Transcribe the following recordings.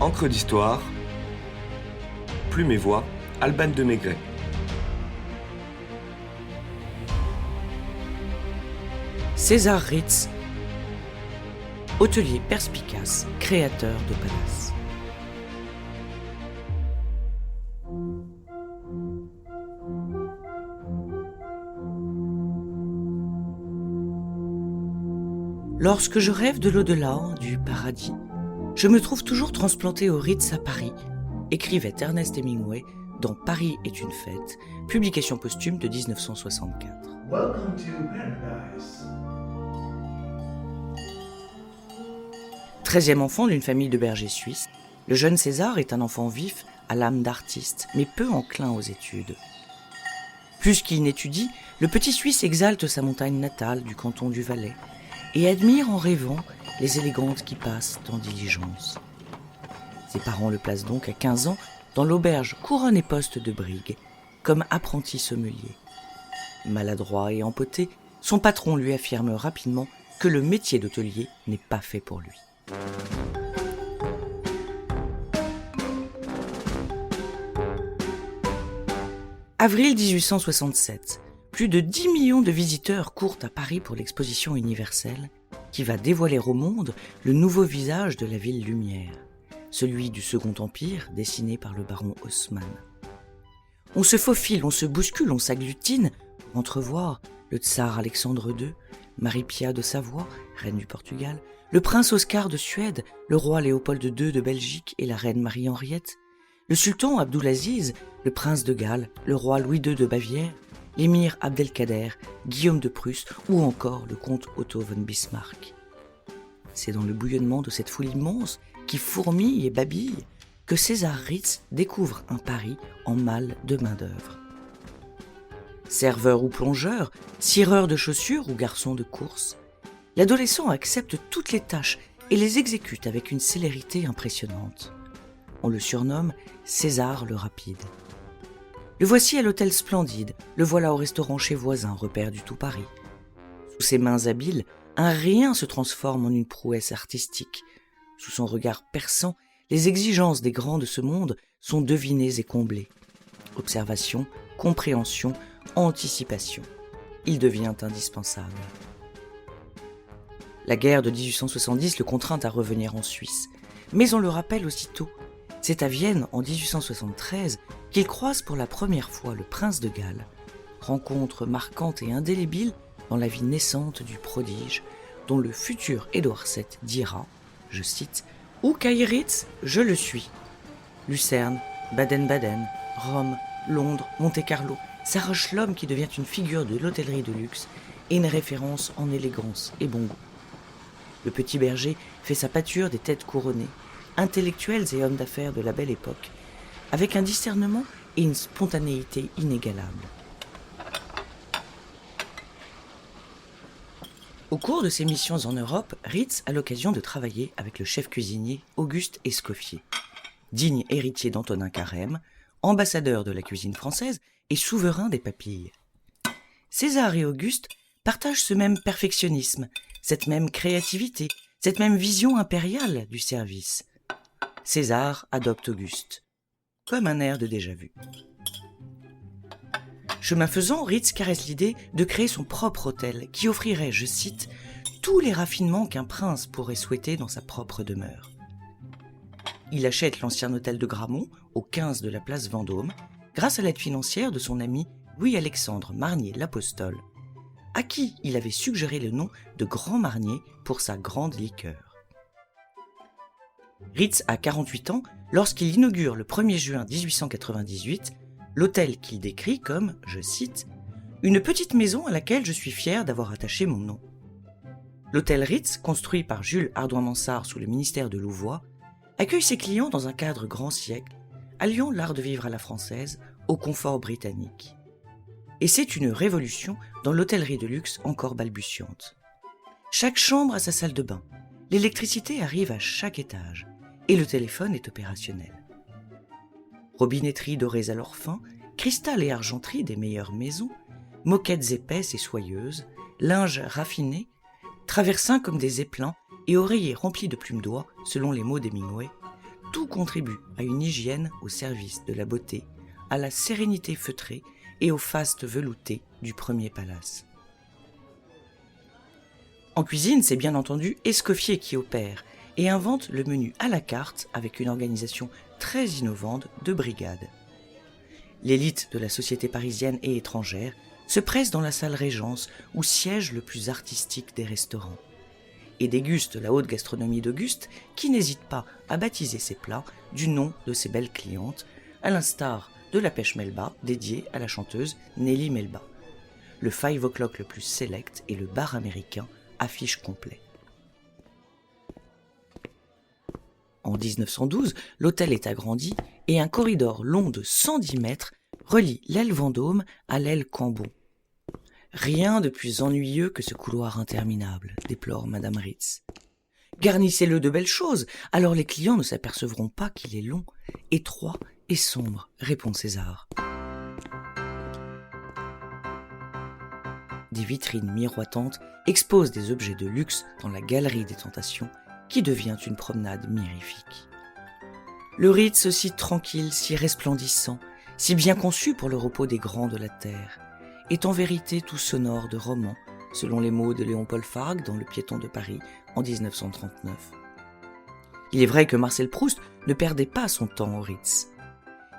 Encre d'histoire, Plume et Voix, Alban de Maigret. César Ritz, hôtelier perspicace, créateur de palaces. Lorsque je rêve de l'au-delà, du paradis, je me trouve toujours transplanté au Ritz à Paris, écrivait Ernest Hemingway dans Paris est une fête, publication posthume de 1964. Welcome to paradise. 13e enfant d'une famille de bergers suisses, le jeune César est un enfant vif à l'âme d'artiste, mais peu enclin aux études. Plus qu'il n'étudie, le petit Suisse exalte sa montagne natale du canton du Valais et admire en rêvant les élégantes qui passent en diligence. Ses parents le placent donc à 15 ans dans l'auberge Couronne et Poste de Brigue, comme apprenti sommelier. Maladroit et empoté, son patron lui affirme rapidement que le métier d'hôtelier n'est pas fait pour lui. Avril 1867. Plus de 10 millions de visiteurs courent à Paris pour l'exposition universelle qui va dévoiler au monde le nouveau visage de la ville lumière, celui du Second Empire dessiné par le baron Haussmann. On se faufile, on se bouscule, on s'agglutine pour entrevoir le tsar Alexandre II, Marie-Pia de Savoie, reine du Portugal, le prince Oscar de Suède, le roi Léopold II de Belgique et la reine Marie-Henriette, le sultan Abdulaziz, le prince de Galles, le roi Louis II de Bavière, l'émir Abdelkader, Guillaume de Prusse ou encore le comte Otto von Bismarck. C'est dans le bouillonnement de cette foule immense qui fourmille et babille que César Ritz découvre un Paris en mal de main-d'œuvre. Serveur ou plongeur, cireur de chaussures ou garçon de course, l'adolescent accepte toutes les tâches et les exécute avec une célérité impressionnante. On le surnomme César le Rapide. Le voici à l'hôtel splendide, le voilà au restaurant chez voisin, repère du tout Paris. Sous ses mains habiles, un rien se transforme en une prouesse artistique. Sous son regard perçant, les exigences des grands de ce monde sont devinées et comblées. Observation, compréhension, anticipation. Il devient indispensable. La guerre de 1870 le contraint à revenir en Suisse, mais on le rappelle aussitôt. C'est à Vienne, en 1873, qu'il croise pour la première fois le prince de Galles, rencontre marquante et indélébile dans la vie naissante du prodige, dont le futur Édouard VII dira, je cite, « Où qu'aille Ritz, je le suis ». Lucerne, Baden-Baden, Rome, Londres, Monte-Carlo s'arroche l'homme qui devient une figure de l'hôtellerie de luxe et une référence en élégance et bon goût. Le petit berger fait sa pâture des têtes couronnées, intellectuels et hommes d'affaires de la belle époque, avec un discernement et une spontanéité inégalables. Au cours de ses missions en Europe, Ritz a l'occasion de travailler avec le chef cuisinier Auguste Escoffier, digne héritier d'Antonin Carême, ambassadeur de la cuisine française et souverain des papilles. César et Auguste partagent ce même perfectionnisme, cette même créativité, cette même vision impériale du service. César adopte Auguste, comme un air de déjà-vu. Chemin faisant, Ritz caresse l'idée de créer son propre hôtel qui offrirait, je cite, « tous les raffinements qu'un prince pourrait souhaiter dans sa propre demeure ». Il achète l'ancien hôtel de Gramont, au 15 de la place Vendôme, grâce à l'aide financière de son ami Louis-Alexandre Marnier l'Apostole, à qui il avait suggéré le nom de Grand Marnier pour sa grande liqueur. Ritz a 48 ans lorsqu'il inaugure le 1er juin 1898 l'hôtel qu'il décrit comme, je cite, « une petite maison à laquelle je suis fier d'avoir attaché mon nom ». L'hôtel Ritz, construit par Jules Hardouin-Mansart sous le ministère de Louvois, accueille ses clients dans un cadre grand siècle, alliant l'art de vivre à la française au confort britannique. Et c'est une révolution dans l'hôtellerie de luxe encore balbutiante. Chaque chambre a sa salle de bain, l'électricité arrive à chaque étage, et le téléphone est opérationnel. Robinetterie dorées à leur fin, cristal et argenterie des meilleures maisons, moquettes épaisses et soyeuses, linge raffiné, traversins comme des éplins et oreillers remplis de plumes d'oie, selon les mots d'Hemingway, tout contribue à une hygiène au service de la beauté, à la sérénité feutrée et au faste velouté du premier palace. En cuisine, c'est bien entendu Escoffier qui opère et invente le menu à la carte avec une organisation très innovante de brigades. L'élite de la société parisienne et étrangère se presse dans la salle Régence où siège le plus artistique des restaurants et déguste la haute gastronomie d'Auguste qui n'hésite pas à baptiser ses plats du nom de ses belles clientes, à l'instar de la pêche Melba dédiée à la chanteuse Nelly Melba. Le 5 o'clock le plus select et le bar américain affiche complet. En 1912, l'hôtel est agrandi et un corridor long de 110 mètres relie l'aile Vendôme à l'aile Cambon. Rien de plus ennuyeux que ce couloir interminable, déplore Madame Ritz. Garnissez-le de belles choses, alors les clients ne s'apercevront pas qu'il est long, étroit et sombre, répond César. Des vitrines miroitantes exposent des objets de luxe dans la galerie des tentations qui devient une promenade mirifique. Le Ritz, si tranquille, si resplendissant, si bien conçu pour le repos des grands de la terre, est en vérité tout sonore de roman, selon les mots de Léon-Paul Fargue dans Le Piéton de Paris en 1939. Il est vrai que Marcel Proust ne perdait pas son temps au Ritz.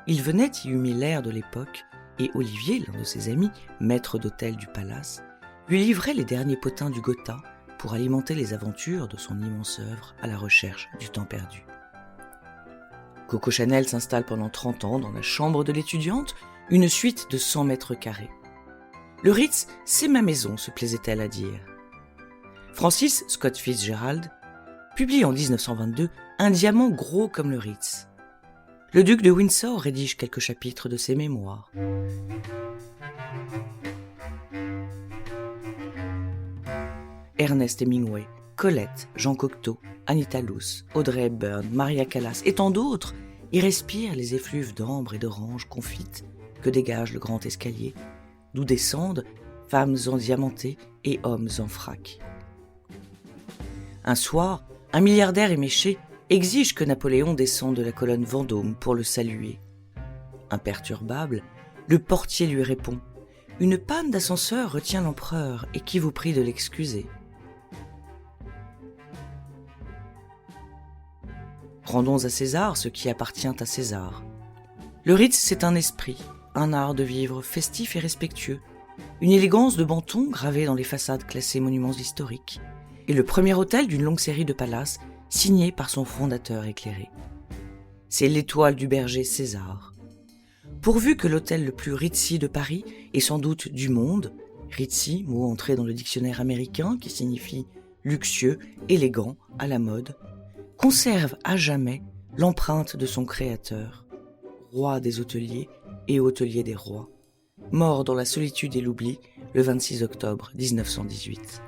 Il venait y humer l'air de l'époque et Olivier, l'un de ses amis, maître d'hôtel du palace, lui livrait les derniers potins du Gotha pour alimenter les aventures de son immense œuvre à la recherche du temps perdu. Coco Chanel s'installe pendant 30 ans dans la chambre de l'étudiante, une suite de 100 mètres carrés. Le Ritz, c'est ma maison, se plaisait-elle à dire. Francis Scott Fitzgerald publie en 1922 un diamant gros comme le Ritz. Le duc de Windsor rédige quelques chapitres de ses mémoires. Ernest Hemingway, Colette, Jean Cocteau, Anita Loos, Audrey Hepburn, Maria Callas et tant d'autres y respirent les effluves d'ambre et d'orange confites que dégage le grand escalier, d'où descendent femmes endiamantées et hommes en frac. Un soir, un milliardaire éméché exige que Napoléon descende de la colonne Vendôme pour le saluer. Imperturbable, le portier lui répond « Une panne d'ascenseur retient l'empereur et qui vous prie de l'excuser. » Rendons à César ce qui appartient à César. Le Ritz, c'est un esprit, un art de vivre festif et respectueux, une élégance de Banton gravée dans les façades classées monuments historiques, et le premier hôtel d'une longue série de palaces signé par son fondateur éclairé. C'est l'étoile du berger César. Pourvu que l'hôtel le plus ritzy de Paris et sans doute du monde, ritzy, mot entré dans le dictionnaire américain qui signifie luxueux, élégant, à la mode, conserve à jamais l'empreinte de son créateur, roi des hôteliers et hôtelier des rois, mort dans la solitude et l'oubli le 26 octobre 1918.